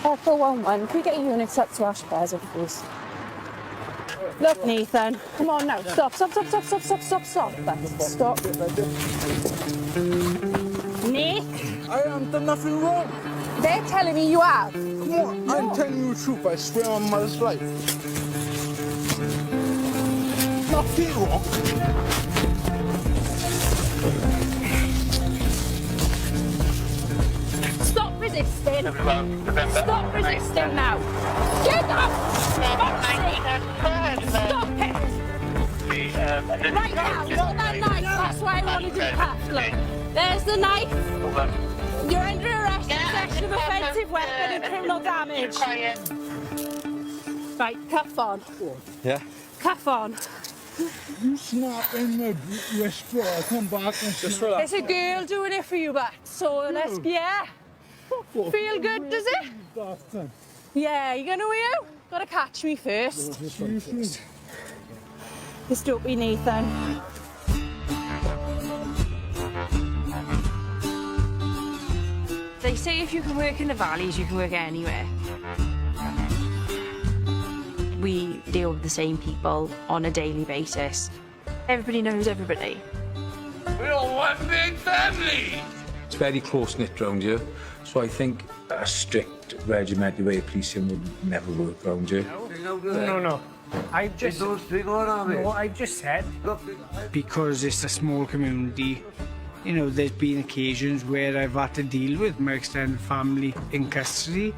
Echo 1-1. Can we get units up to Ash Pleasant, please? Look, Nathan. Come on now. Stop. Stop. Nick. I haven't done nothing wrong. They're telling me you have. Come on, I'm telling you the truth. I swear on my mother's life. Nothing wrong. Stop resisting. Stop resisting now. Get up. Stop it. Right now, not that knife. That's why I want to do cuffs. Look, there's the knife. You're under arrest for possession of offensive weapon and criminal damage. Right, cuff on. Yeah? Cuff on. You snap in the wrist drawer. I'll come back and just relax. There's a girl doing it for you, but so let's, yeah. Feel good, does it? Yeah, you gonna you? Gotta catch me first. This don't be Nathan. They say if you can work in the valleys, you can work anywhere. We deal with the same people on a daily basis. Everybody knows everybody. We're all one big family. It's very close-knit round here, so I think a strict regimented way of policing would never work round here. No. I've just said, because it's a small community, you know, there's been occasions where I've had to deal with my extended family in custody.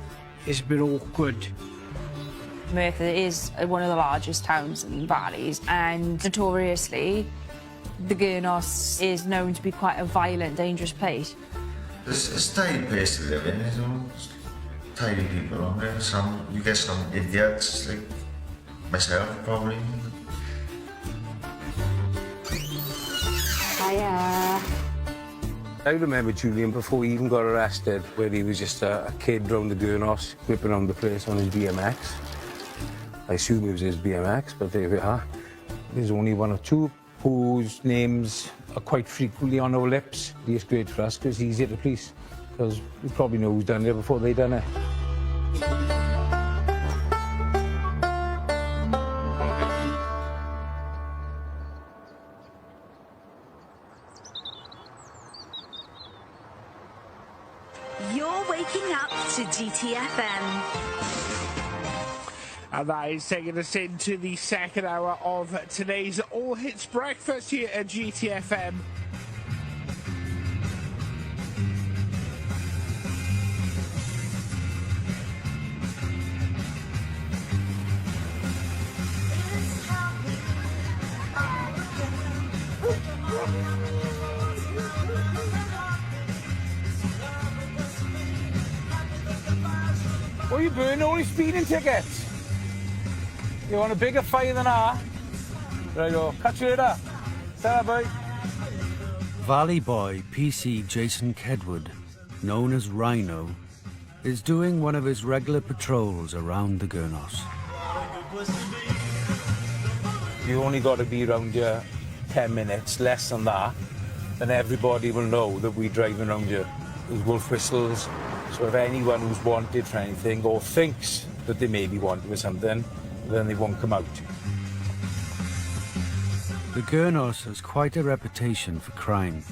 It's been awkward. Merthyr is one of the largest towns in the valleys, and notoriously, the Gurnos is known to be quite a violent, dangerous place. It's a tidy place to live in, you know. Tidy people around there. You get some idiots like myself, probably. Hiya. I remember Julian before he even got arrested, where he was just a kid round the Gurnos, whipping around the place on his BMX. I assume it was his BMX, but there we are. There's only one or two whose names are quite frequently on our lips. It's great for us because it's easier to police, because we probably know who's done it before they done it. You're waking up to GTFM. And that is taking us into the second hour of today's All Hits Breakfast here at GTFM. What are you burning all these speeding tickets? You want a bigger fire than that? Right, catch you later. Ta-ra, boy. Valley boy PC Jason Kedwood, known as Rhino, is doing one of his regular patrols around the Gurnos. You only got to be around here 10 minutes, less than that, and everybody will know that we're driving around here with wolf whistles. So if anyone who's wanted for anything or thinks that they may be wanted for something, then they won't come out. The Gurnos has quite a reputation for crime,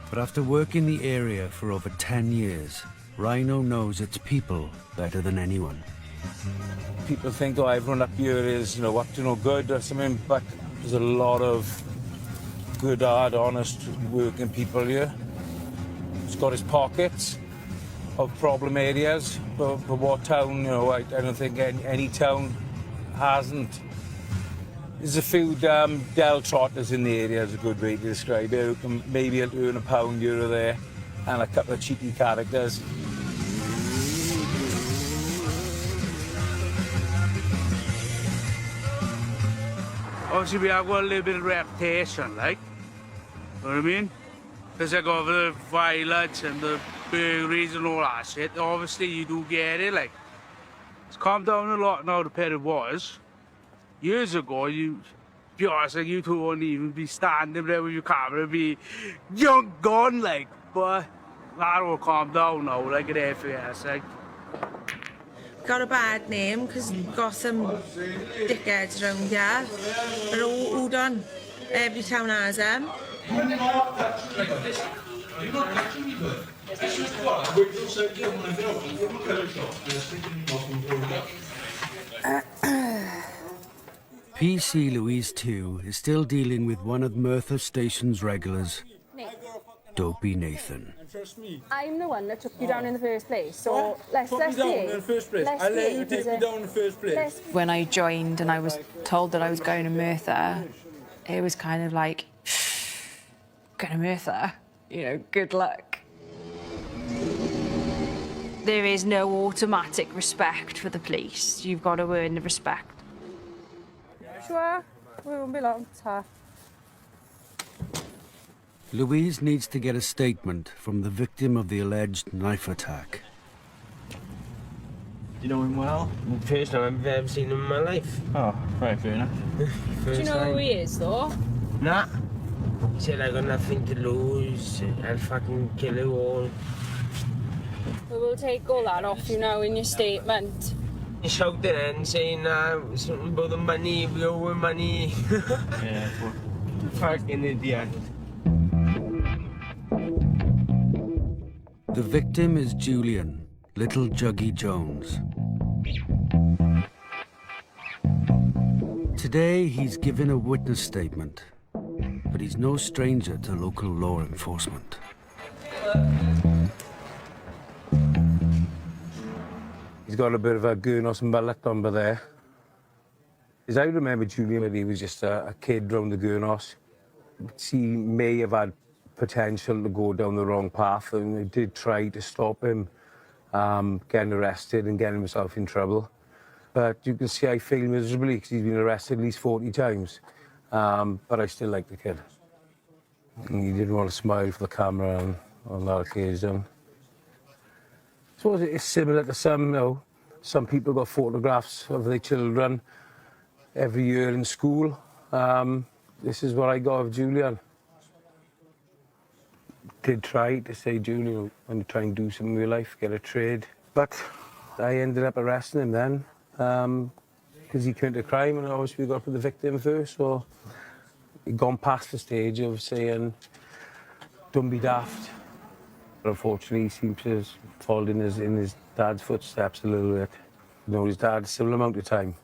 but after working the area for over 10 years, Rhino knows its people better than anyone. People think, oh, everyone up here is, you know, up to no good or something, but there's a lot of good, hard, honest, working people here. It's got its pockets of problem areas, but what town, you know, I don't think any town hasn't. There's a few Del Trotters in the area, is a good way to describe it. Maybe I'll earn £1 here or there, and a couple of cheeky characters. Obviously, we have got a little bit of reputation, like, you know what I mean? Because I got the violence and the burglaries and all that shit. Obviously, you do get it, like. It's calmed down a lot now compared to it was. Years ago, be honest, like, you two wouldn't even be standing there with your camera, be gone, like. But that all calmed down now, like, at FAS, like. got a bad name because got some dickheads around here. But who done? Every town has them. PC Louise 2 is still dealing with one of Merthyr Station's regulars, Dopey Nathan. I'm the one that took you down in the first place, so let's down in the first place. I let you take me down in the first place. When I joined and I was told that I was going to Merthyr, it was kind of like, going to Merthyr, you know, good luck. There is no automatic respect for the police. You've got to earn the respect. Sure, we won't be long. Louise needs to get a statement from the victim of the alleged knife attack. You know him well? First time I've ever seen him in my life. Oh, right, fair enough. Do you know who he is, though? Nah. He said I got nothing to lose. I'll fucking kill you all. We will take all that off you now in your statement. He shouted and saying something about the money, we owe him money. Yeah, fucking idiot. The victim is Julian, Little Juggy Jones. Today, he's given a witness statement, but he's no stranger to local law enforcement. He's got a bit of a Gurnos mullet on by there. As I remember Julian when he was just a kid round the Gurnos. He may have had potential to go down the wrong path, and they did try to stop him getting arrested and getting himself in trouble. But you can see I failed miserably because he's been arrested at least 40 times. But I still like the kid. And he didn't want to smile for the camera on that occasion. I suppose it's similar to some, you know, some people got photographs of their children every year in school. This is what I got of Julian. Did try to say, Julian, when you try and do something in your life, get a trade. But I ended up arresting him then because he committed a crime, and obviously we got to put the victim first. So he'd gone past the stage of saying, don't be daft. But unfortunately, he seems to have fallen in his dad's footsteps a little bit. You know, his dad, similar amount of time,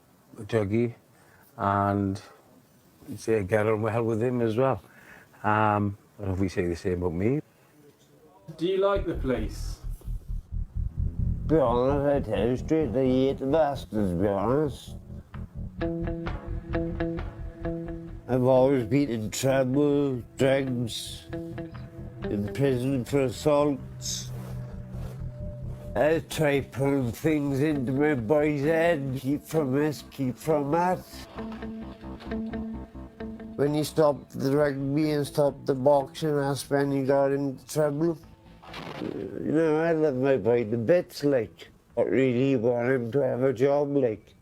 Juggy, and you'd say I get on well with him as well. I don't know if we say the same about me. Do you like the police? To be honest, I tell you straight, I hate the bastards, to be honest. I've always been in trouble, drugs, in prison for assaults. I try putting things into my boy's head, keep from this, keep from that. When he stopped the rugby and stopped the boxing, that's when he got into trouble. You know, I love my boy to bits, like. I really want him to have a job, like.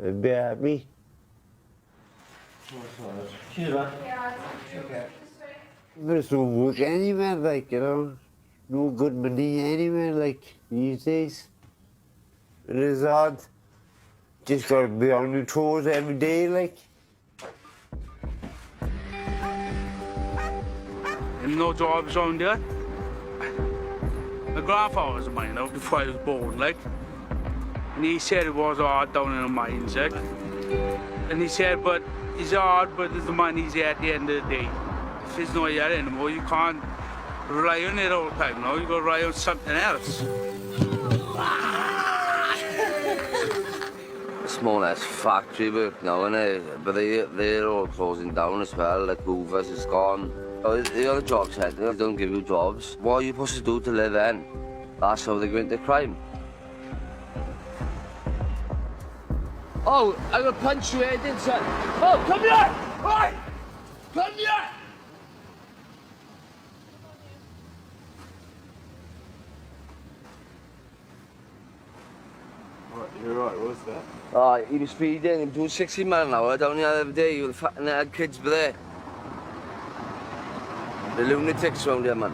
I'd be happy. But it's no work anywhere, like, you know. No good money anywhere, like, these days. It is hard. Just gotta be on your toes every day, like. And no jobs around here. My grandfather was a miner before I was born, like. And he said it was hard down in the mines, like. And he said, but it's hard, but the money's there at the end of the day. If it's not here anymore, you can't rely on it all the time, no? You gotta rely on something else. Small ass factory work now, innit? But they're all closing down as well, like Hoover's is gone. Oh, the other job centre, they don't give you jobs. What are you supposed to do to live then? That's how they go into crime. Oh, I'm gonna punch you head in, son. Oh, come here! Oi! Come here! You're right, what was that? Oh, he was speeding, he was doing 60 miles an hour down the other day. The fucking had kids were there. The lunatics around here, man.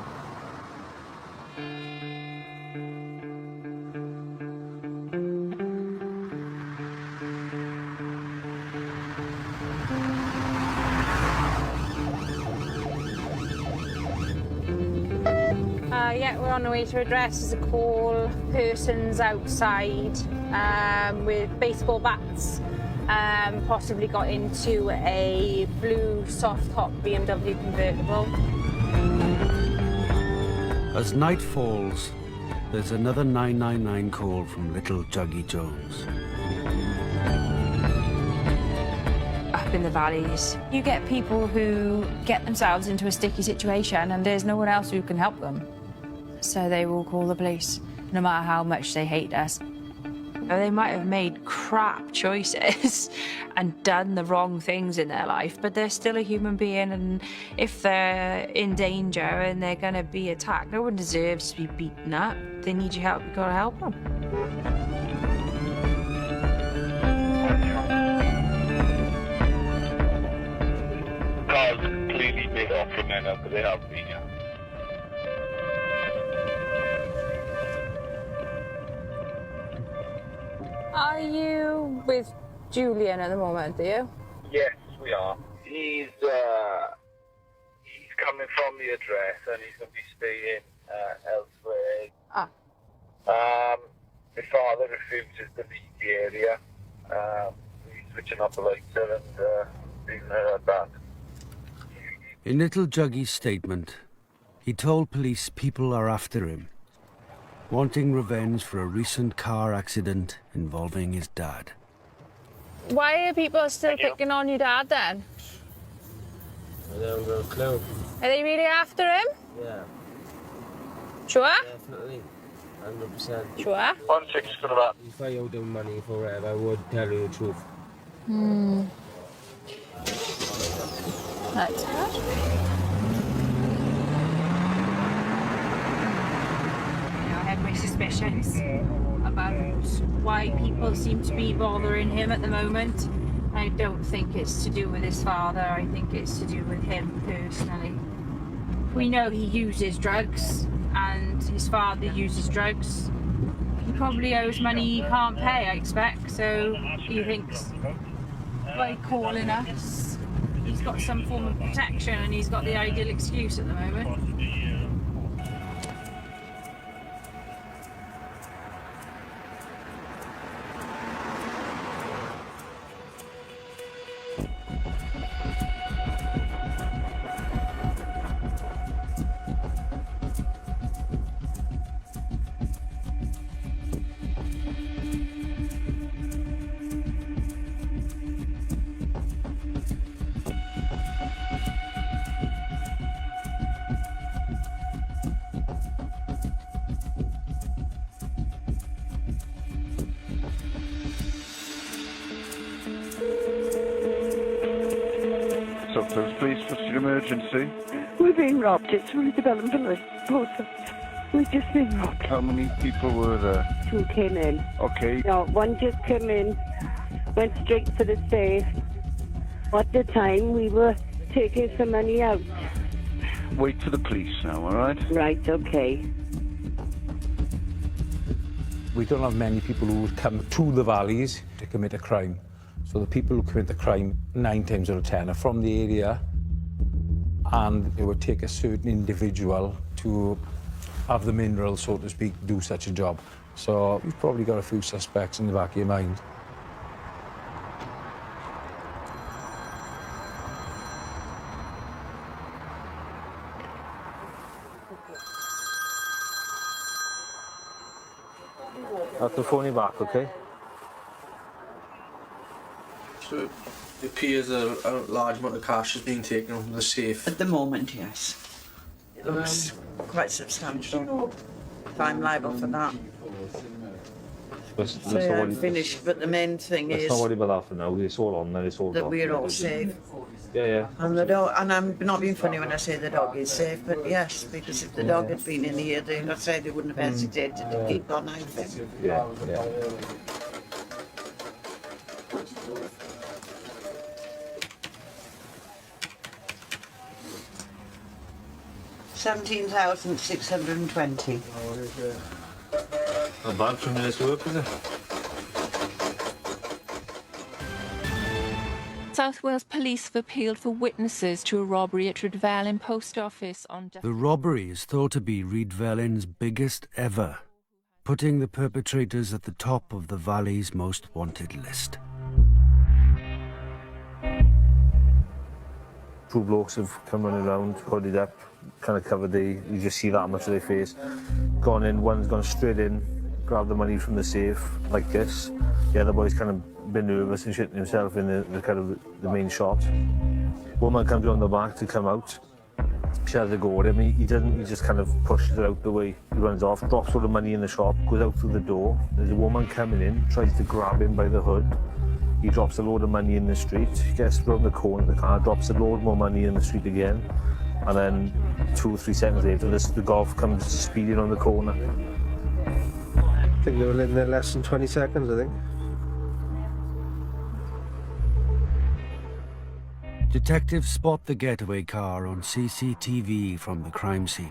we're on the way to address is a call. Persons outside with baseball bats possibly got into a blue soft-top BMW convertible. As night falls, there's another 999 call from little Juggy Jones. Up in the valleys, you get people who get themselves into a sticky situation and there's no one else who can help them. So they will call the police, no matter how much they hate us. They might have made crap choices and done the wrong things in their life, but they're still a human being, and if they're in danger and they're going to be attacked, no one deserves to be beaten up. They need your help, you've got to help them. Cars clearly paid off for men, but they have been, yeah. Are you with Julian at the moment, are you? Yes, we are. He's coming from the address and he's going to be staying elsewhere. Ah. My father refuses to leave the area. He's switching up the lights and leaving her at that. In little Juggy's statement, he told police people are after him, wanting revenge for a recent car accident involving his dad. Why are people still picking on your dad then? I don't have a clue. Are they really after him? Yeah. Sure? Definitely. 100%. Sure? 1-6 for that. If I owed him money for it, I would tell you the truth. That's good. I had my suspicions about why people seem to be bothering him at the moment. I don't think it's to do with his father, I think it's to do with him personally. We know he uses drugs and his father uses drugs. He probably owes money he can't pay, I expect, so he thinks by calling us he's got some form of protection and he's got the ideal excuse at the moment. Please, what's your emergency? We've been robbed. It's really developed village. Both of us. We've just been robbed. How many people were there? 2 came in. Okay. No, one just came in, went straight for the safe. At the time, we were taking some money out. Wait for the police now, all right? Right, okay. We don't have many people who come to the valleys to commit a crime. So the people who commit the crime 9 times out of 10 are from the area, and it would take a certain individual to have the minerals, so to speak, do such a job. So you've probably got a few suspects in the back of your mind. I have to phone you back, okay? So it appears a large amount of cash is being taken from the safe. At the moment, yes. It looks quite substantial. If I'm liable for that. So yeah, I'm finished, but the main thing is... Let's not worry about that for now. It's all on there, it's all that gone. we're all safe. Yeah. And the dog, and I'm not being funny when I say the dog is safe, but yes, because if the dog had been in here, I'd say they wouldn't have hesitated to keep on out there. Yeah. 17,620. Not bad for a minute's work, is it? South Wales Police have appealed for witnesses to a robbery at Rhydfelyn Post Office on... The robbery is thought to be Rhydfelyn's biggest ever, putting the perpetrators at the top of the Valley's most wanted list. Two blokes have come running around, hooded up, kind of covered you just see that much of their face. Gone in, one's gone straight in, grabbed the money from the safe, like this. The other boy's kind of been nervous and shitting himself in the kind of the main shop. Woman comes around the back to come out. She has a go at him. He doesn't, he just kind of pushes her out the way. He runs off, drops all the money in the shop, goes out through the door. There's a woman coming in, tries to grab him by the hood. He drops a load of money in the street, gets around the corner of the car, drops a load more money in the street again. And then 2 or 3 seconds later, the Golf comes speeding on the corner. I think they were in there less than 20 seconds, I think. Detectives spot the getaway car on CCTV from the crime scene.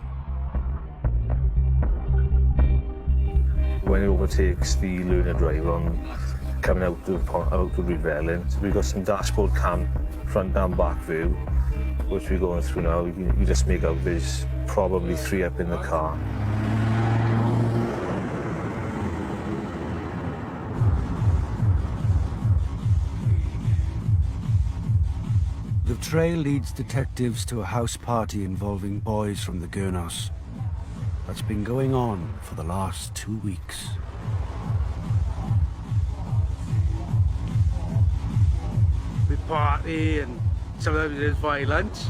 When it overtakes the learner driver on coming out of Rhydfelyn, so we've got some dashboard cam, front and back view, which we're going through now. You just make out there's probably 3 up in the car. The trail leads detectives to a house party involving boys from the Gurnos. That's been going on for the last 2 weeks. We party and sometimes there's violence.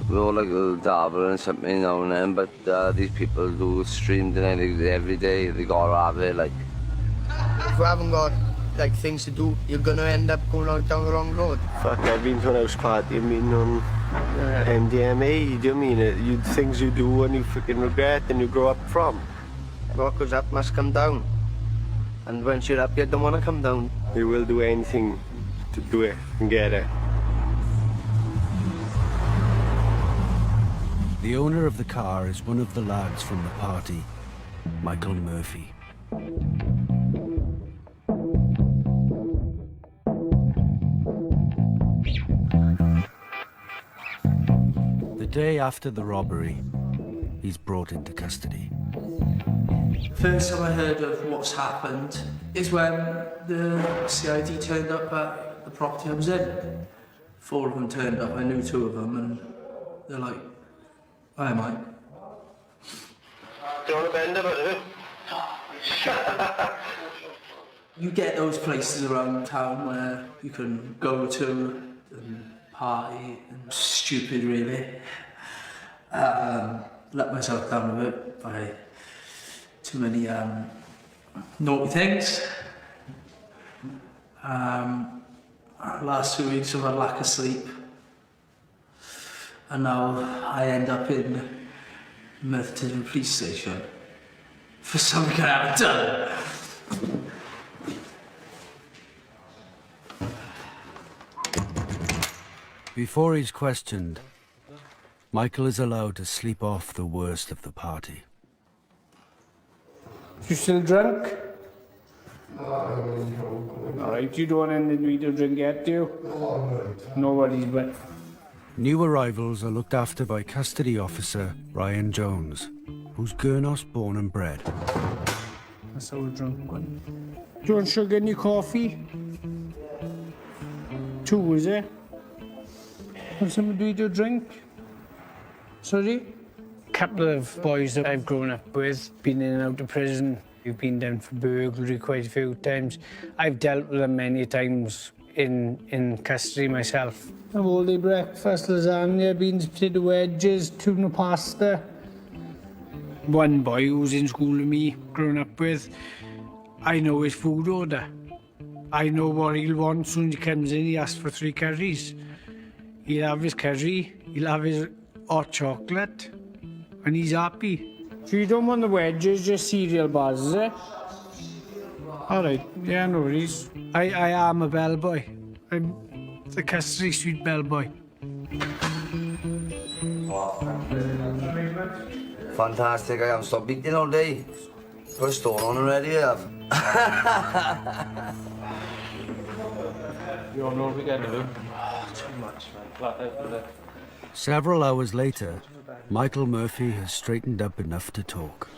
We all like a little dabble and something now and then, but these people do stream tonight every day. They gotta have it, like. If you haven't got like things to do, you're gonna end up going out down the wrong road. Fuck, I've been to an house party, I've been on MDMA, do you mean? Things you do and you freaking regret and you grow up from. What goes up must come down. And once you're up, you don't want to come down. You will do anything to do it and get it. The owner of the car is one of the lads from the party, Michael Murphy. The day after the robbery, he's brought into custody. First time I heard of what's happened is when the CID turned up at the property I was in. 4 of them turned up, I knew 2 of them, and they're like, "Hi, Mike." Do you want to bend a bit? You get those places around town where you can go to and party and stupid, really. Let myself down a bit by too many naughty things. Last 2 weeks I've had lack of sleep, and now I end up in Merthyr police station for something I haven't done. Before he's questioned, Michael is allowed to sleep off the worst of the party. You still drunk? Alright, you don't want anything to drink yet, do you? No worries, but... New arrivals are looked after by custody officer Ryan Jones, who's Gurnos born and bred. That's our drunk one. Do you want sugar in your coffee? 2, is it? Have something to eat or drink? Sorry? Couple of boys that I've grown up with, been in and out of prison. We've been down for burglary quite a few times. I've dealt with them many times in custody myself. I've all day breakfast, lasagna, beans, potato wedges, tuna pasta. One boy who's in school with me, grown up with, I know his food order. I know what he'll want as soon as he comes in. He asks for 3 curries. He'll have his curry, he'll have his hot chocolate, and he's happy. So you don't want the wedges, just cereal bars, is it? All right, yeah, no worries. I am a bellboy. I'm the custody suite bellboy. Fantastic, I haven't stopped eating all day. Put a stone on already, I have. You don't know what we're going to do? Too much, man. Flat out with it. Several hours later, Michael Murphy has straightened up enough to talk.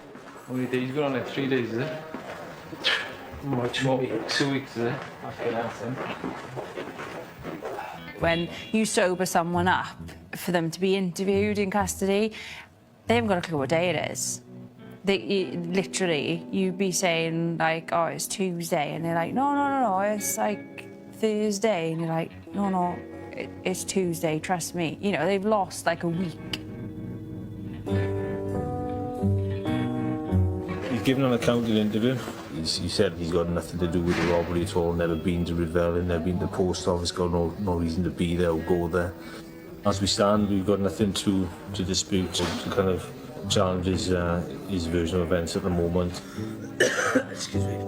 How many days you got on it? 3 days, is it? Much more. more. 2 weeks, is it? Okay, that's it. When you sober someone up, for them to be interviewed in custody, they haven't got a clue what day it is. Literally, you'd be saying, like, oh, it's Tuesday, and they're like, no, it's like Thursday, and you're like, no, it's Tuesday, trust me. You know, they've lost like a week. He's given an account in the interview. He said he's got nothing to do with the robbery at all, never been to Redvelin, never been to the post office, got no reason to be there or go there. As we stand, we've got nothing to dispute, to kind of challenge his version of events at the moment. Excuse me.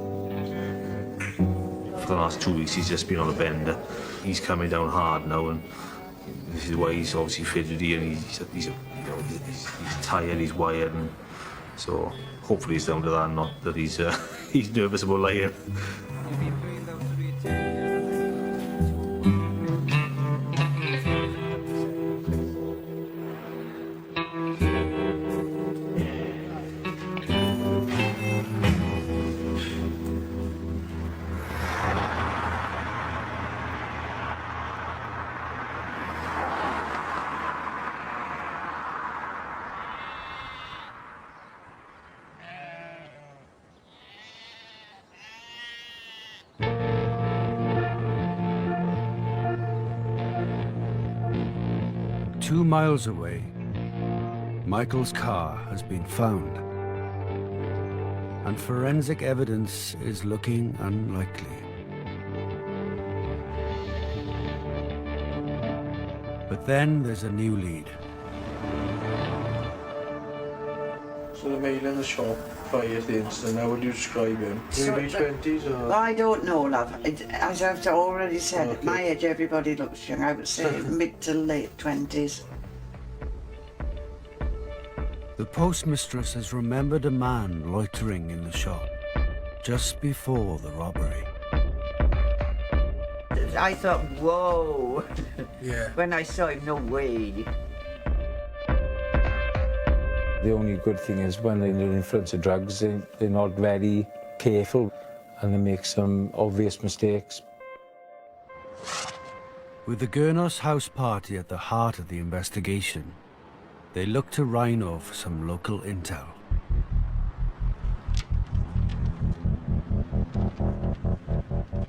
For the last 2 weeks, he's just been on a bender. He's coming down hard now, and this is why he's obviously fidgety, and he's tired, he's wired, and so hopefully it's down to that, not that he's nervous about lying. 2 miles away, Michael's car has been found, and forensic evidence is looking unlikely. But then there's a new lead. So the male in the shop prior to the incident, how would you describe him? Early 20s or? I don't know, love. As I've already said, at my age everybody looks young. I would say mid to late 20s. The postmistress has remembered a man loitering in the shop just before the robbery. I thought, whoa. Yeah. When I saw him, no way. The only good thing is when they're under the influence of drugs, they're not very careful and they make some obvious mistakes. With the Gurnos house party at the heart of the investigation, they look to Rhino for some local intel.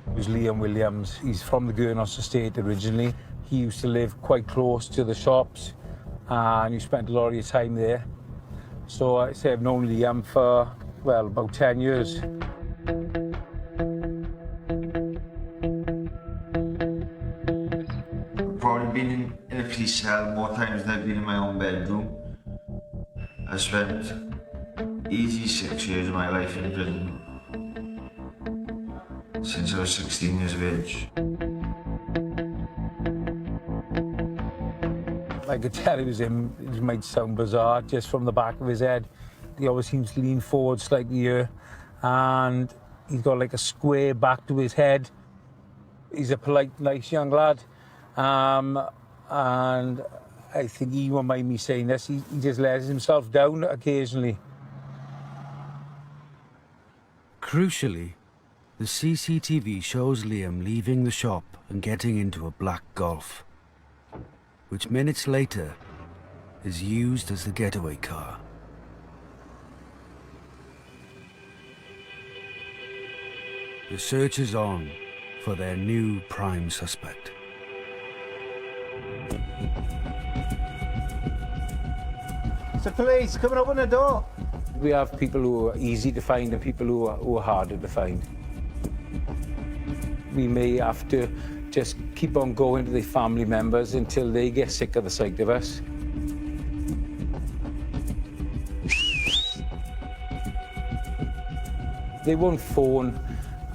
It was Liam Williams. He's from the Gurnos estate originally. He used to live quite close to the shops and he spent a lot of his time there. So I say I've known Liam for, well, about 10 years. I've probably been in a police cell more times than I've been in my own bedroom. I spent easy 6 years of my life in prison since I was 16 years of age. I could tell it was him. It might sound bizarre, just from the back of his head. He always seems to lean forward slightly here, and he's got like a square back to his head. He's a polite, nice young lad, and I think he won't mind me saying this, he just lets himself down occasionally. Crucially, the CCTV shows Liam leaving the shop and getting into a black Golf, which minutes later is used as the getaway car. The search is on for their new prime suspect. It's the police coming open the door. We have people who are easy to find and people who are harder to find. We may have to just keep on going to the family members until they get sick of the sight of us. They won't phone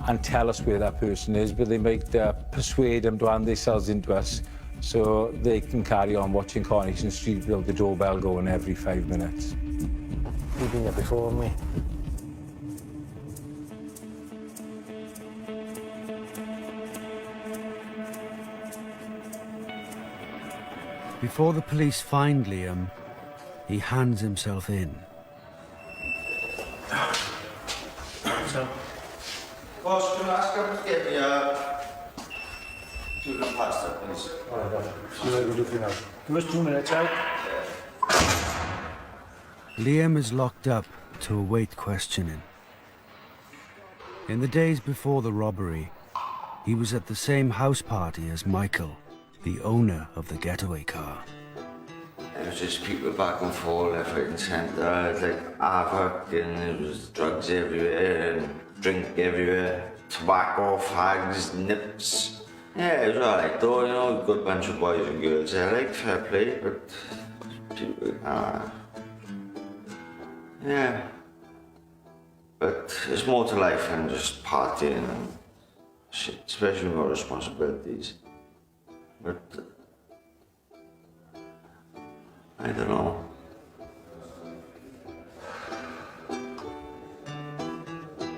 and tell us where that person is, but they might persuade them to hand themselves into us so they can carry on watching Coronation Street without the doorbell going every 5 minutes. You've been there before, haven't we? Before the police find Liam, he hands himself in. So, boss, can I ask him to get me two little pasta, please? See what we're looking at. Give us 2 minutes out. Liam is locked up to await questioning. In the days before the robbery, he was at the same house party as Michael, the owner of the getaway car. It was just people back and forth, left, right and centre. It was like havoc, and there was drugs everywhere, and drink everywhere. Tobacco, fags, nips. Yeah, it was alright though, you know, a good bunch of boys and girls there, like, fair play, but people, yeah. But there's more to life than just partying and shit, especially with responsibilities. But I don't know.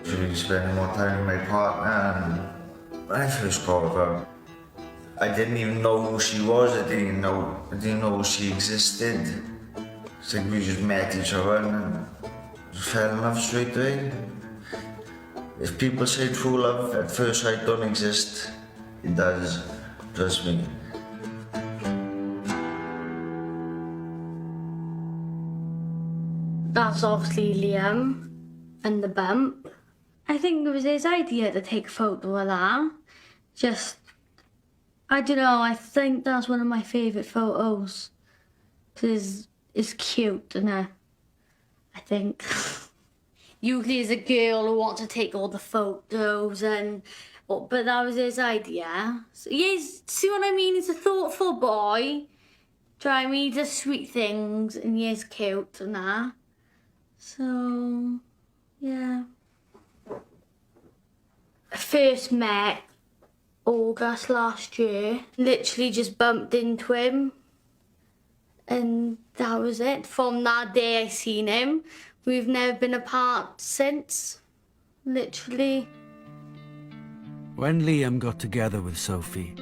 Really spending more time with my partner, and when I first called her, I didn't even know who she was. I didn't know she existed. It's like we just met each other and just fell in love straight away. If people say true love at first sight don't exist, it does. Trust me. That's obviously Liam and the bump. I think it was his idea to take a photo of that. Just, I don't know, I think that's one of my favourite photos. Because it's cute, isn't it? I think. Usually it's a girl who wants to take all the photos but that was his idea. So, see what I mean? He's a thoughtful boy. Try me, he does sweet things and he is cute and that. So, yeah. I first met August last year. Literally just bumped into him. And that was it. From that day I seen him. We've never been apart since. Literally. When Liam got together with Sophie,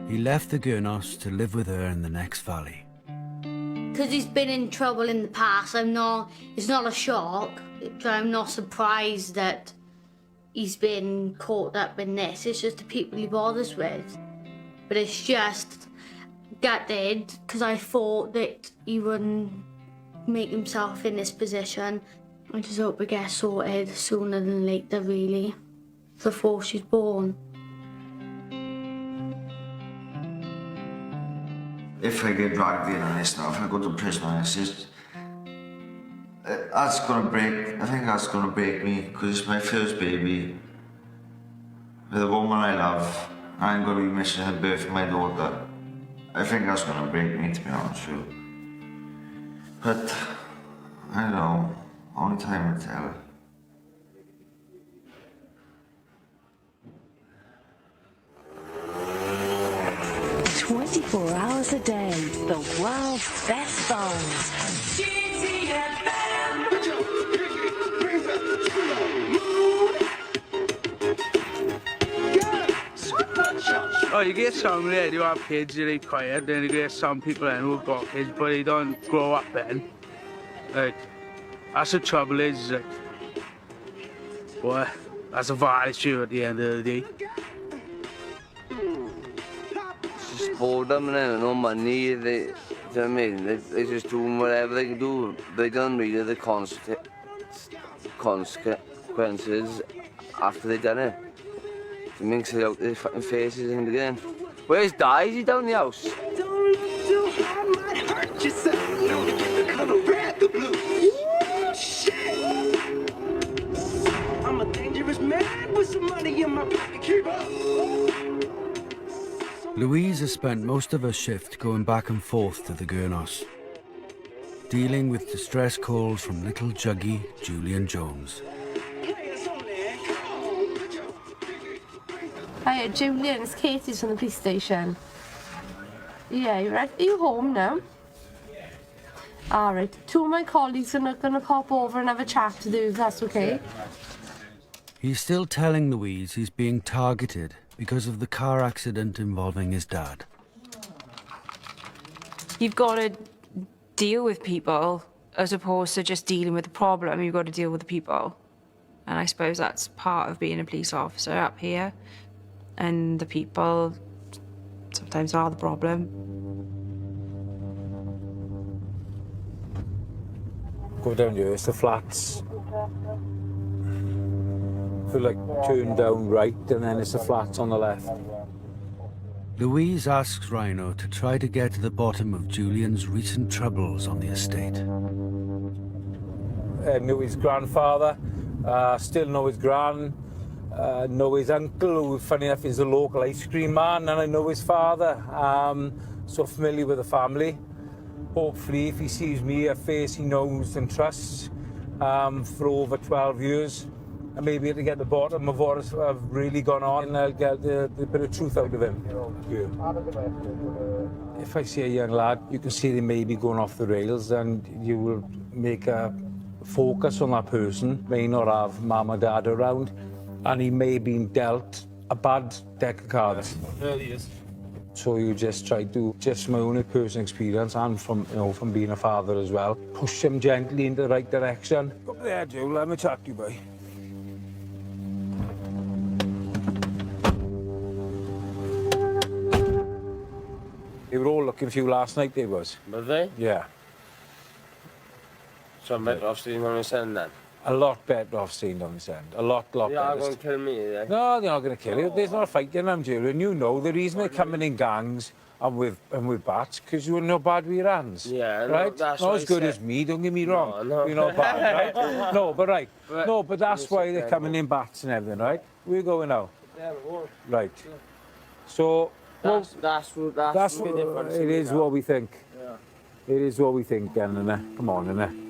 he left the Gurnos to live with her in the next valley. Because he's been in trouble in the past, it's not a shock. I'm not surprised that he's been caught up in this. It's just the people he bothers with. But it's just gutted, because I thought that he wouldn't make himself in this position. I just hope it gets sorted sooner than later, really, before she's born. If I get dragged in on this now, if I go to prison on this, that's gonna break, I think that's gonna break me, because it's my first baby with a woman I love, and I'm gonna be missing the birth of my daughter. I think that's gonna break me, to be honest with you. But, I don't know, only time will tell. 24 hours a day, the world's best songs. Oh, you get some there who have kids, they're like quiet, then you get some people in who've got kids, but they don't grow up then. Like, that's the trouble is, like, well, that's a virtue at the end of the day. It's just boredom and no money, do you know what I mean? They're just doing whatever they can do. They don't read the consequences after they've done it. It makes it out their fucking faces and again. Where's Di? Is he down the house? I'm a dangerous man with some money in my pocket. Keep up. Louise has spent most of her shift going back and forth to the Gurnos, dealing with distress calls from little juggy Julian Jones. Hi, Julian, it's Katie from the police station. Yeah, you're right. Are you home now? All right. Two of my colleagues are gonna pop over and have a chat with you, if that's okay. He's still telling Louise he's being targeted because of the car accident involving his dad. You've got to deal with people as opposed to just dealing with the problem. You've got to deal with the people. And I suppose that's part of being a police officer up here. And the people sometimes are the problem. Go down here, it's the flats. Feel like turn down right and then it's the flats on the left. Louise asks Rhino to try to get to the bottom of Julian's recent troubles on the estate. Knew his grandfather, still know his gran, know his uncle, who funny enough is a local ice cream man, and I know his father, so familiar with the family. Hopefully if he sees me, a face he knows and trusts for over 12 years, and maybe to get the bottom of what has really gone on, and I'll get the bit of truth out of him. Yeah. If I see a young lad, you can see they may be going off the rails, and you will make a focus on that person. May not have mum or dad around, and he may have been dealt a bad deck of cards. There he is. So you just try to, just from my own personal experience and from, from being a father as well, push him gently in the right direction. Go up there, Joe, let me chat to you, boy. They were all looking for you last night, they was. Were they? Yeah. So I'm better off staying on his end then? A lot better off staying on his end. A lot They are better. going to kill me, are they? No, they're not going to kill you. There's not a fight in them, Julian. You know the reason they're coming in gangs and with bats, because you're not bad with your hands. Yeah, right? that's not what as I good said. as me, don't get me wrong. No. You're not bad, right? No, but right. But- No, but that's why they're coming in bats and everything, right? Where you going now? Yeah, we won't. Right. So, That's that's the what, difference. it is what we think. Yeah. It is what we think, then, innit? Come on, innit?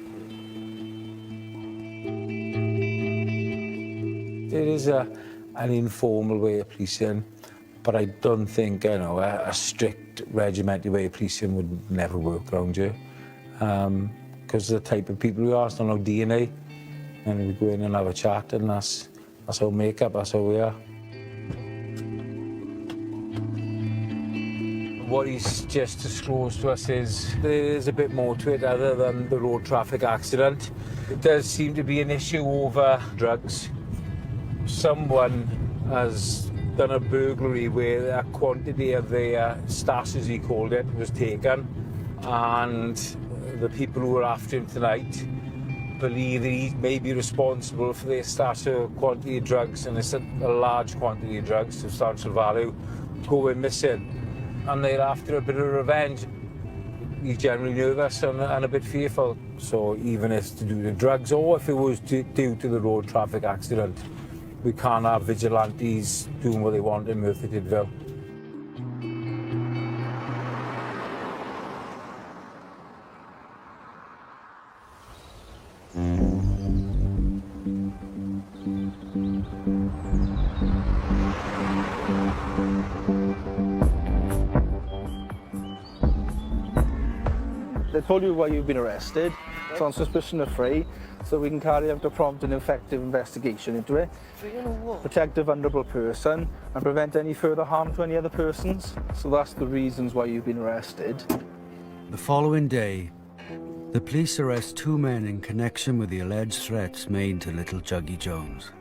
It is an informal way of policing, but I don't think, a strict regimented way of policing would never work around here. Because the type of people we are, it's not no DNA. And we go in and have a chat, and that's our makeup, that's how we are. What he's just disclosed to us is there's a bit more to it other than the road traffic accident. It does seem to be an issue over drugs. Someone has done a burglary where a quantity of their stash, as he called it, was taken, and the people who were after him tonight believe that he may be responsible for their stash of quantity of drugs, and it's a large quantity of drugs, substantial value, going missing. And they're after a bit of revenge. He's generally nervous and a bit fearful. So even if it's to do with drugs or if it was due to the road traffic accident, we can't have vigilantes doing what they want in Merthyr Tydfil. They told you why you've been arrested. It's on suspicion of fraud, so we can carry out a prompt and effective investigation into it. Protect a vulnerable person and prevent any further harm to any other persons. So that's the reasons why you've been arrested. The following day, the police arrest two men in connection with the alleged threats made to little Juggy Jones.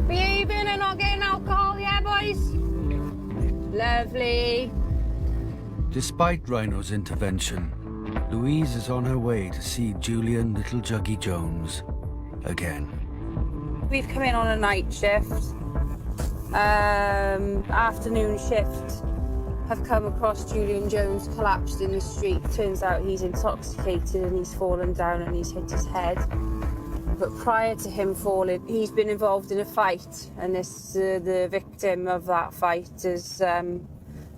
Behaving and not getting alcohol, yeah, boys? Lovely. Despite Rhino's intervention, Louise is on her way to see Julian Little Juggy Jones again. We've come in on a night shift, afternoon shift. Have come across Julian Jones collapsed in the street. Turns out he's intoxicated and he's fallen down and he's hit his head. But prior to him falling, he's been involved in a fight, and the victim of that fight has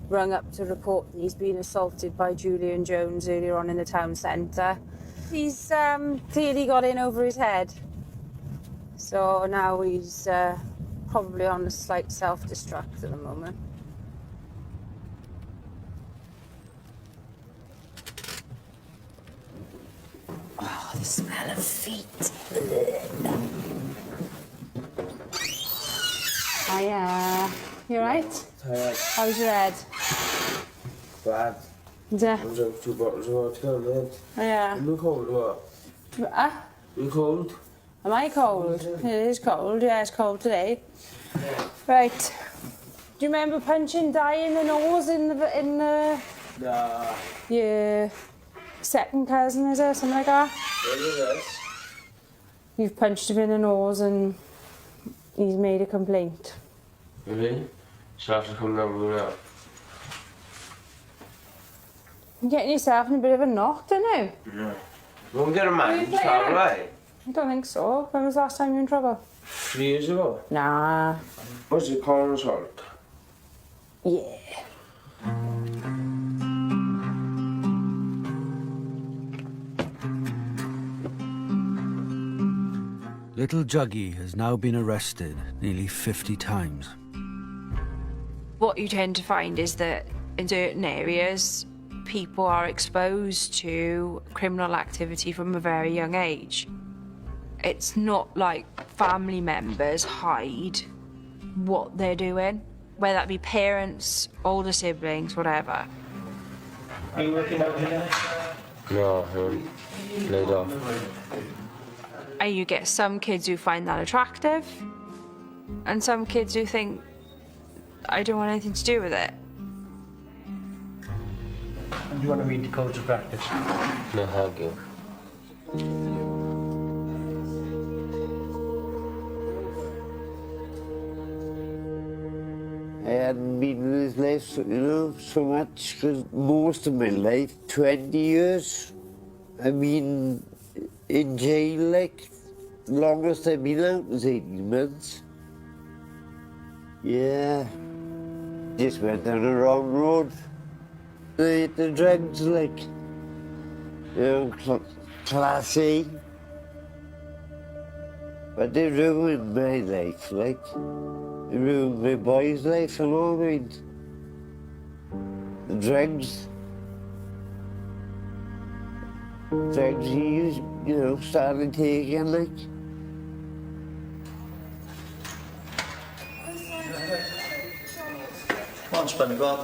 rung up to report that he's been assaulted by Julian Jones earlier on in the town centre. He's clearly got in over his head. So now he's probably on a slight self-destruct at the moment. Oh, the smell of feet. Hiya. You right? Alright. How's your head? Bad. Yeah. I drank 2 bottles of water, man. Yeah. You cold or what? You cold? Am I cold? It is cold. Yeah, it's cold today. Right. Do you remember punching Di in the nose in the Nah. your second cousin, is it? Something like that? Yes. You've punched him in the nose and he's made a complaint. Really? So I have to come down with now. You're getting yourself in a bit of a knot, don't you? Yeah. You won't get a man, you start right? I don't think so. When was the last time you were in trouble? 3 years ago. Nah. Was it corn assault? Yeah. Little Juggy has now been arrested nearly 50 times. What you tend to find is that in certain areas, people are exposed to criminal activity from a very young age. It's not like family members hide what they're doing, whether that be parents, older siblings, whatever. Are you working out here? No, I'm laid off. And you get some kids who find that attractive, and some kids who think, I don't want anything to do with it. And do you want to read the codes of practice? No, thank you. I hadn't been in his life, you know, so much, because most of my life, 20 years, I've been in jail, like, longest I've been out was 18 months. Yeah, just went down the wrong road. I hit the drugs, like, you know, class A. But they ruined my life, like. They ruined my boy's life and all, I mean. The drugs. Drugs he was, you know, started taking, like. Come on, SpongeBob.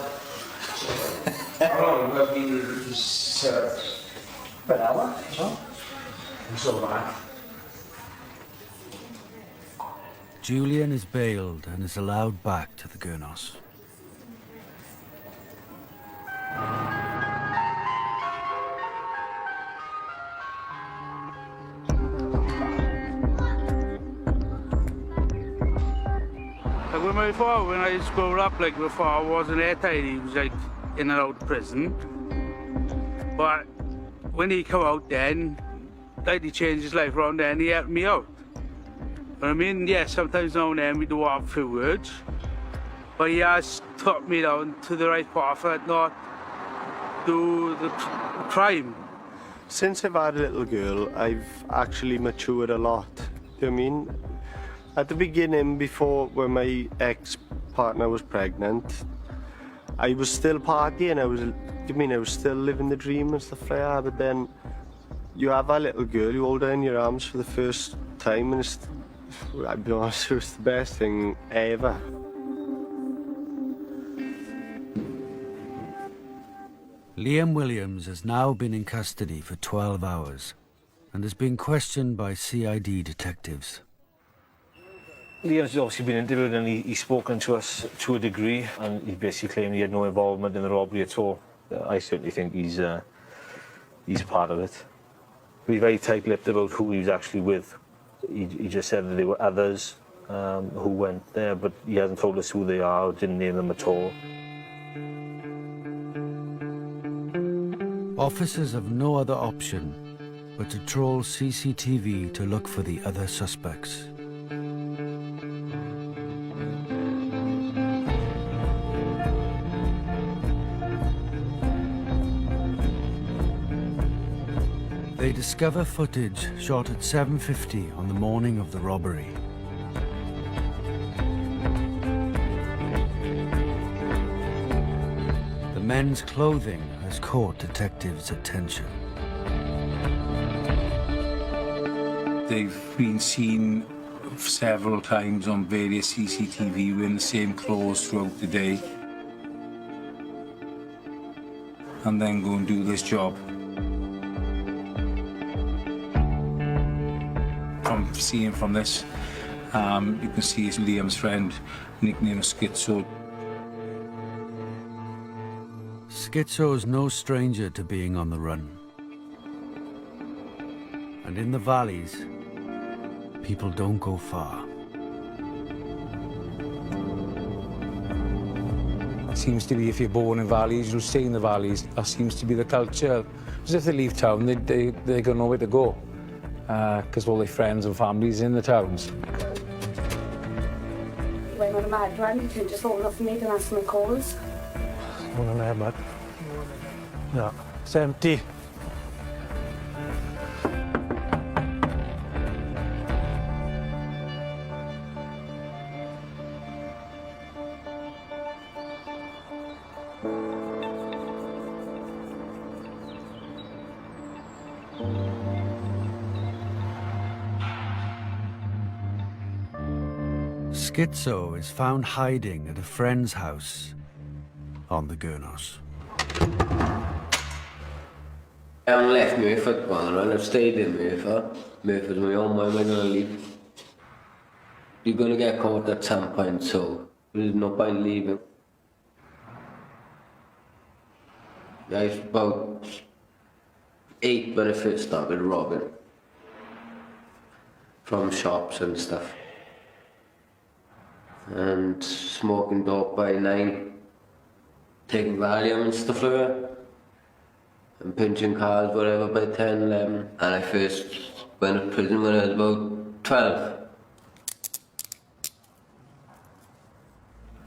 How long have you been served? About an hour, so. So bad. Julian is bailed and is allowed back to the Gurnos. Like with my father, when I grew up, like my father wasn't airtight, he was like in and out of prison. But when he come out then, like he changed his life around then, he helped me out. But I mean, yeah, sometimes now and then we do have a few words, but he has taught me down to the right path and not do the crime. Since I've had a little girl, I've actually matured a lot. Do you know what I mean? At the beginning, before when my ex-partner was pregnant, I was still partying. I was still living the dream and stuff like that. But then you have a little girl, you hold her in your arms for the first time, and it's, I'll be honest, it was the best thing ever. Liam Williams has now been in custody for 12 hours and has been questioned by CID detectives. Liam's obviously been interviewed and he's spoken to us to a degree, and he basically claimed he had no involvement in the robbery at all. I certainly think he's a part of it. But he's very tight-lipped about who he was actually with. He just said that there were others who went there, but he hasn't told us who they are or didn't name them at all. Officers have no other option but to troll CCTV to look for the other suspects. They discover footage shot at 7:50 on the morning of the robbery. men's clothing has caught detectives' attention. They've been seen several times on various CCTV wearing the same clothes throughout the day and then go and do this job. From seeing from this, you can see it's Liam's friend, nicknamed Schizo. Schizo's no stranger to being on the run. And in the valleys, people don't go far. It seems to be if you're born in valleys, you'll stay in the valleys. That seems to be the culture. Because if they leave town, they got nowhere to go. Because all their friends and families in the towns. When I'm mad run, you can just hold off me and answer my calls. One on there, bud. No, it's empty. Schizo is found hiding at a friend's house on the Gurnos. I haven't left Mayford on the run, I've stayed in Mayford. Mayford's my home, why am I gonna leave? You're gonna get caught at some point, so there's no point leaving. I was about 8 when I first started robbing. From shops and stuff. And smoking dope by 9, taking Valium and stuff like that, and pinching cars, whatever, by 10, 11. And I first went to prison when I was about 12.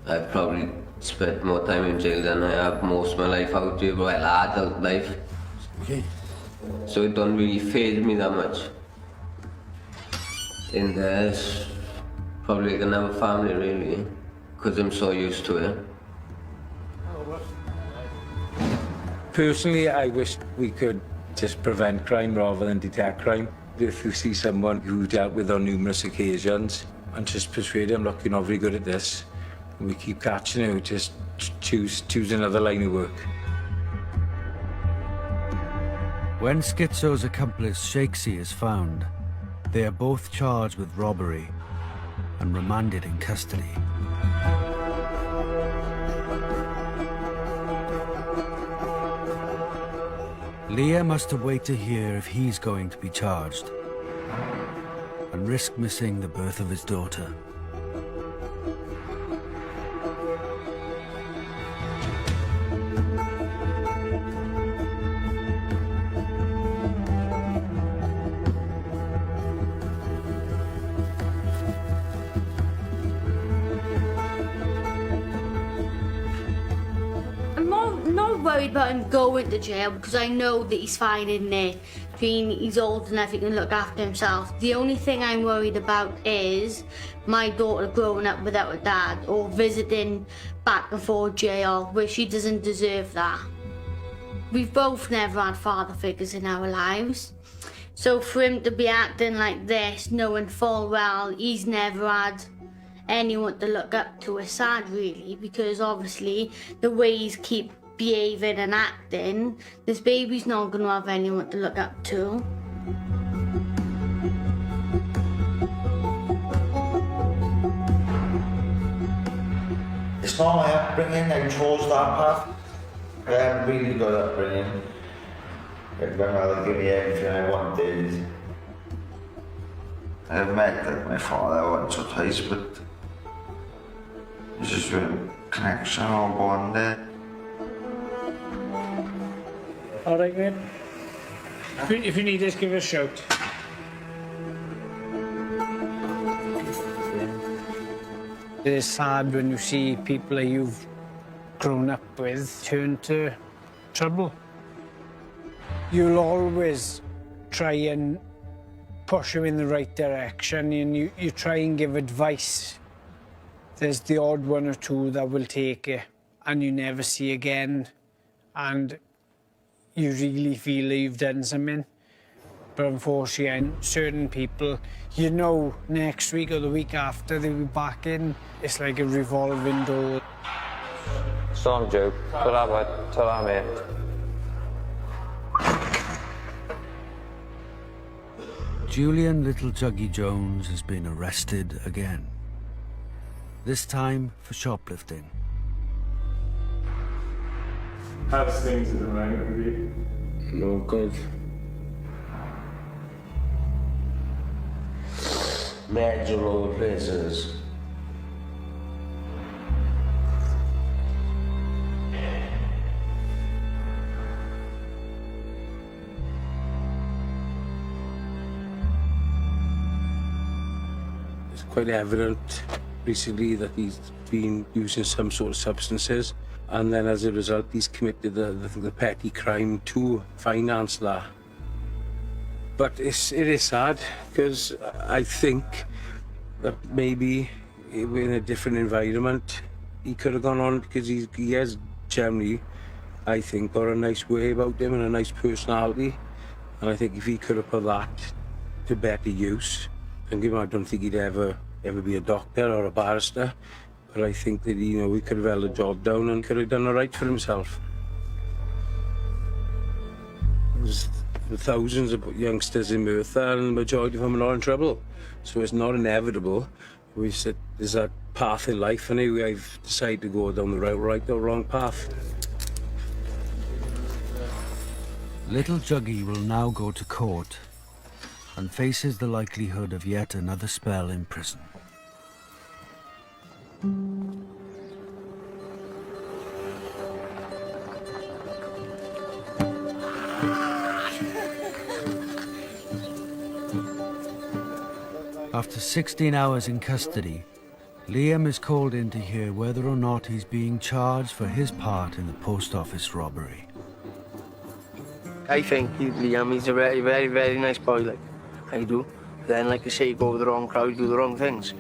I probably spent more time in jail than I have most of my life out here, well, adult life. Okay. So it don't really faze me that much. In there, probably like another family, really, because I'm so used to it. Personally, I wish we could just prevent crime rather than detect crime. If you see someone who dealt with on numerous occasions, and just persuade them, look, you're not very good at this, and we keep catching you, just choose another line of work. When Schizo's accomplice Shakesy is found, they are both charged with robbery and remanded in custody. Leah must await to hear if he's going to be charged and risk missing the birth of his daughter. Worried about him going to jail because I know that he's fine in there. He's old enough, he can look after himself. The only thing I'm worried about is my daughter growing up without a dad or visiting back and forth jail where she doesn't deserve that. We've both never had father figures in our lives. So for him to be acting like this, knowing full well he's never had anyone to look up to is sad really, because obviously the way he's keep behaving and acting, this baby's not going to have anyone to look up to. It's not my upbringing, I chose that path. I had a really good upbringing. My grandmother gave me everything I wanted. I've met my father once or twice, but there's just a connection or bond there. All right, mate. If you need us, give us a shout. It is sad when you see people that you've grown up with turn to trouble. You'll always try and push them in the right direction, and you try and give advice. There's the odd one or two that will take it, and you never see again. and you really feel that you've done something. But unfortunately, certain people, you know, next week or the week after they'll be back in. It's like a revolving door. Storm joke. Ta-ra, bud. Ta-ra, mate. Julian Little Juggy Jones has been arrested again. This time for shoplifting. How's things at the moment with you? No good. Meds all over places. It's quite evident recently that he's been using some sort of substances, and then as a result he's committed the petty crime to finance that. But it is sad, because I think that maybe in a different environment he could have gone on, because he has generally, I think, got a nice way about him and a nice personality, and I think if he could have put that to better use, and I don't think he'd ever be a doctor or a barrister, but I think that, you know, he could have held the job down and could have done all right for himself. There's thousands of youngsters in Merthyr, and the majority of them are not in trouble, so it's not inevitable. We said there's that path in life, and I've decided to go down the right or wrong path. Little Juggy will now go to court and faces the likelihood of yet another spell in prison. After 16 hours in custody, Liam is called in to hear whether or not he's being charged for his part in the post office robbery. I think Liam, he's a very, very, very nice boy, like, I do. Then, like I say, you go with the wrong crowd, do the wrong things.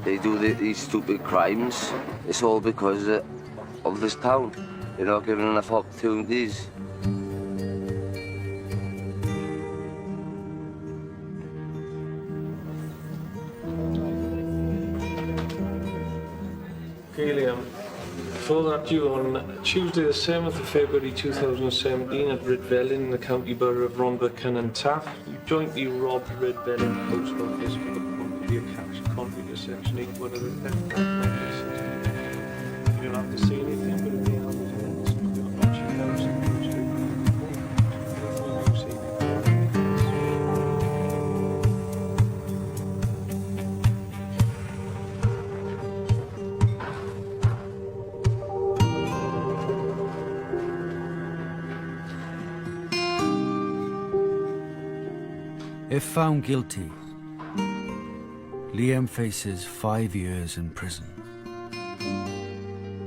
They do these stupid crimes. It's all because of this town. They're not given enough opportunities. Okay, Liam. Before that, you on Tuesday the 7th of February 2017 at Rydvelin in the county borough of Rhondda and Taff. You jointly robbed Rydvelin Post Office with a quantity of cash contrary to Section 8 of the Theft Act. You don't have to say anything, but it may happen to us. You're not cheating out some street. If found guilty, Liam faces 5 years in prison.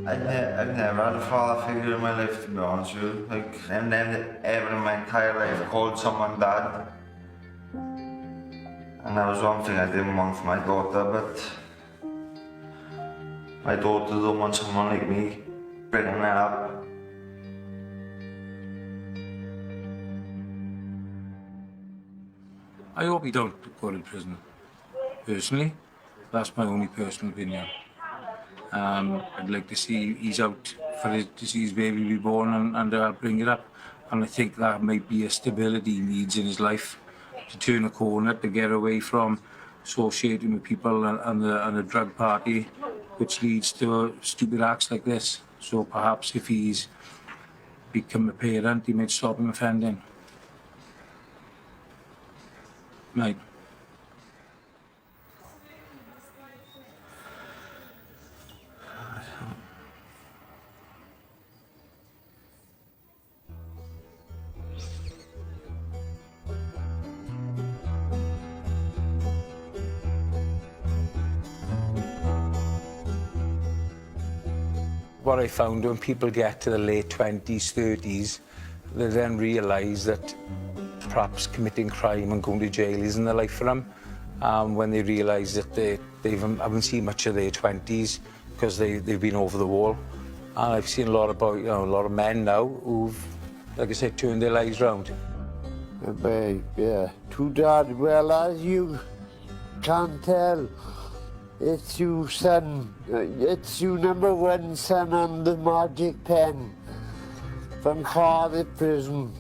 I've never had a father figure in my life, to be honest with you. Like, I've never ever in my entire life called someone dad. And that was one thing I didn't want for my daughter, but my daughter don't want someone like me bringing that up. I hope he don't go to prison, personally. That's my only personal opinion. I'd like to see he's out to see his baby be born and I'll bring it up. And I think that might be a stability he needs in his life, to turn a corner, to get away from associating with people and the drug party, which leads to stupid acts like this. So perhaps if he's become a parent, he might stop him offending. Right. What I found, when people get to the late 20s, 30s, they then realise that perhaps committing crime and going to jail isn't the life for them. When they realise that they haven't seen much of their 20s because they've been over the wall. And I've seen a lot about, a lot of men now who've, like I said, turned their lives round. Yeah, too darn well, as you can tell. It's you, son. It's you, #1 son on the magic pen from Cardiff Prison.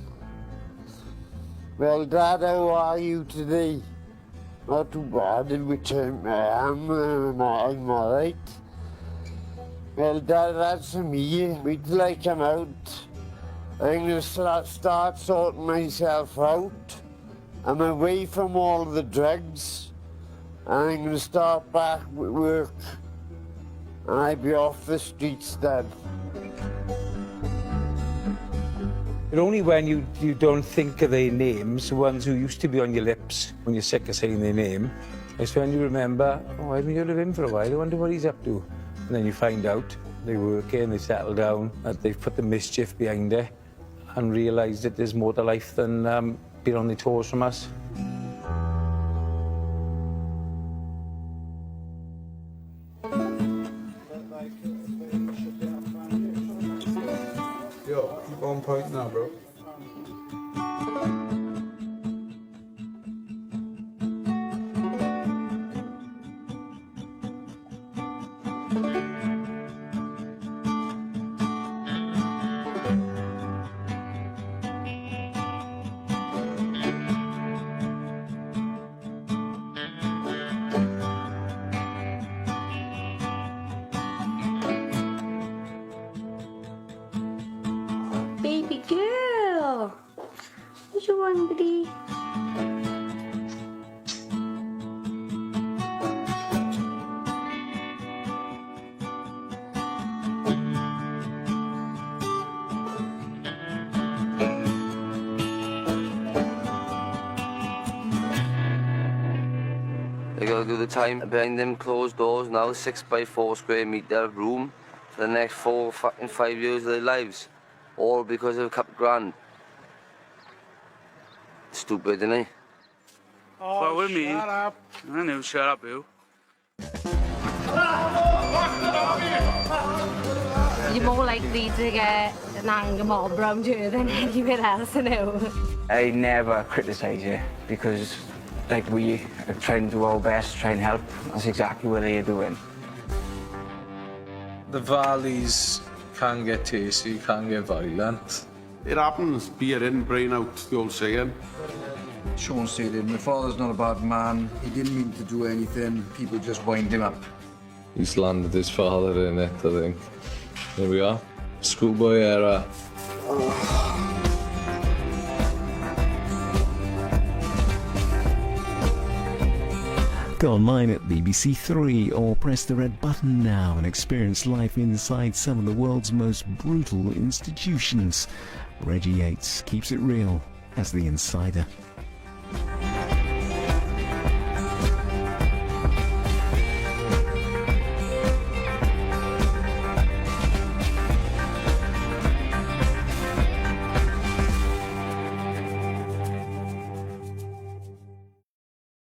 Well, Dad, how are you today? Not too bad, in which I am. I'm all right. Well, Dad, that's for me. Wait till I come out. I'm going to start sorting myself out. I'm away from all the drugs. And I'm going to start back with work. And I'll be off the streets, Dad. But only when you don't think of their names, the ones who used to be on your lips when you're sick of saying their name, is when you remember, oh, I haven't heard of him for a while, I wonder what he's up to. And then you find out they work in, they settle down, that they've put the mischief behind it and realised that there's more to life than being on their toes from us. Yo, keep on point now, bro. Baby girl, what you want, buddy? They gotta do the time behind them closed doors now, 6 by 4 square metre room for the next 4 fucking 5 years of their lives. All because of a couple grand. Stupid, isn't he? What with me? Shut up. I know, shut up, you. You're more likely to get an anger mob around here than anywhere else, I know. I never criticise you because, like, we are trying to do our best, try and help. That's exactly what they're doing. The valleys can get tasty, can get violent. It happens, beer in, brain out, the old saying. Sean stated, my father's not a bad man. He didn't mean to do anything. People just wind him up. He's landed his father in it, I think. Here we are. Schoolboy era. Go online at BBC Three or press the red button now and experience life inside some of the world's most brutal institutions. Reggie Yates keeps it real as the Insider.